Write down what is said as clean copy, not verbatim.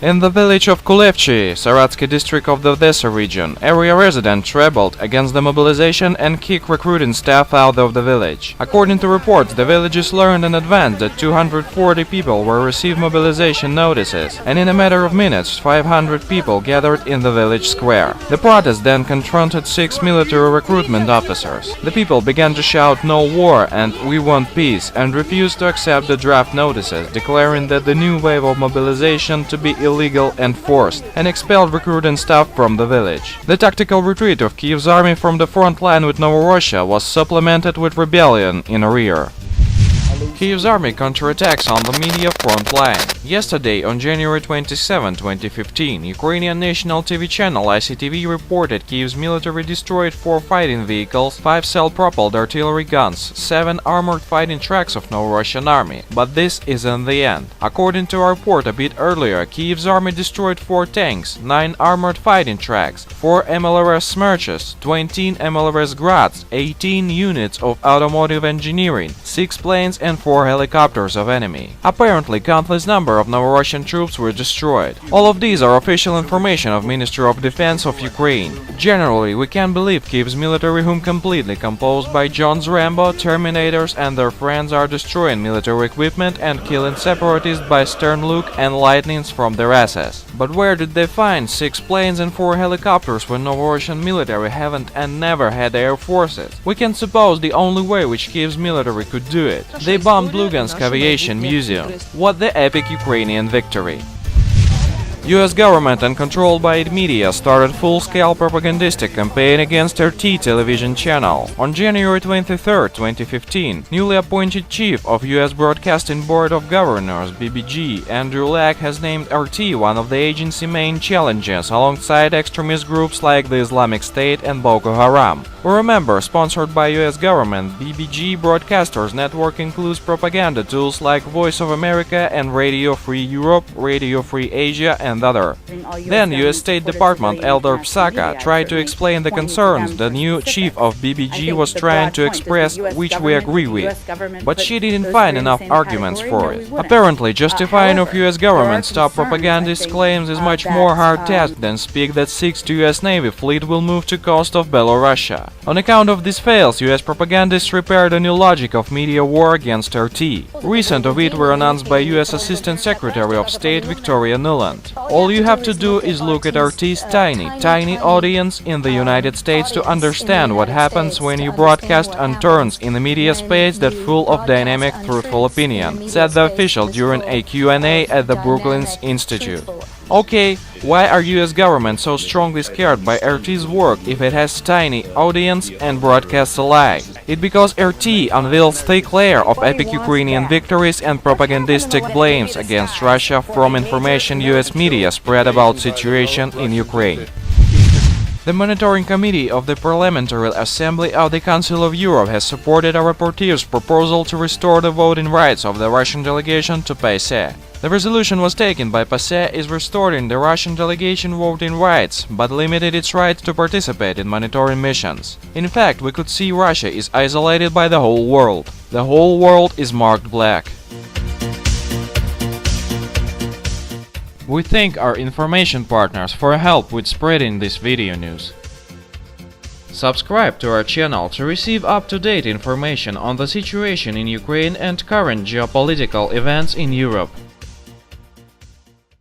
In the village of Kulevchi, Saratsky district of the Odessa region, area residents rebelled against the mobilization and kicked recruiting staff out of the village. According to reports, the villagers learned in advance that 240 people will receive mobilization notices, and in a matter of minutes, 500 people gathered in the village square. The protest then confronted 6 military recruitment officers. The people began to shout "No war" and "We want peace" and refused to accept the draft notices, declaring that the new wave of mobilization to be illegal and forced, and expelled recruiting staff from the village. The tactical retreat of Kiev's army from the front line with Novorossiya was supplemented with rebellion in rear. Kiev's army counterattacks on the media front line. Yesterday, on January 27, 2015, Ukrainian national TV channel ICTV reported Kiev's military destroyed 4 fighting vehicles, 5 self-propelled artillery guns, 7 armored fighting trucks of Novorossian army. But this isn't the end. According to a report a bit earlier, Kiev's army destroyed 4 tanks, 9 armored fighting trucks, 4 MLRS Smerches, 20 MLRS Grads, 18 units of automotive engineering, 6 planes and 4 helicopters of enemy. Apparently, countless number of Novorossian troops were destroyed. All of these are official information of Ministry of Defense of Ukraine. Generally, we can believe Kiev's military, whom completely composed by John's Rambo, Terminators and their friends, are destroying military equipment and killing separatists by stern look and lightnings from their asses. But where did they find 6 planes and 4 helicopters when Novorossian military haven't and never had air forces? We can suppose the only way which Kiev's military could do it. They bombed Lugansk Aviation Museum. What the epic Ukrainian victory! US government and controlled by it media started full-scale propagandistic campaign against RT television channel. On January 23, 2015, newly appointed chief of US Broadcasting Board of Governors (BBG), Andrew Lack, has named RT one of the agency's main challenges alongside extremist groups like the Islamic State and Boko Haram. We remember, sponsored by US government, BBG Broadcasters Network includes propaganda tools like Voice of America and Radio Free Europe, Radio Free Asia and other. Then US State Department Elder Psaka tried to explain the concerns the new chief of BBG was trying to express, which we agree with, but she didn't find enough arguments for it. Apparently, justifying of US government's top propagandist claims is much more hard task than speak that 6th US Navy fleet will move to coast of Belarusia. On account of these fails, US propagandists prepared a new logic of media war against RT. Recent of it were announced by US Assistant Secretary of State Victoria Nuland. All you have to do is look at RT's tiny audience in the United States to understand what happens when you broadcast on turns in the media space that full of dynamic, truthful opinion, said the official during a Q&A at the Brookings Institute. Okay, why are US government so strongly scared by RT's work if it has tiny audience and broadcasts alike? It's because RT unveils thick layer of epic Ukrainian victories and propagandistic blames against Russia from information US media spread about situation in Ukraine. The Monitoring Committee of the Parliamentary Assembly of the Council of Europe has supported a rapporteur's proposal to restore the voting rights of the Russian delegation to PASE. The resolution was taken by PASE is restoring the Russian delegation voting rights, but limited its rights to participate in monitoring missions. In fact, we could see Russia is isolated by the whole world. The whole world is marked black. We thank our information partners for help with spreading this video news. Subscribe to our channel to receive up-to-date information on the situation in Ukraine and current geopolitical events in Europe.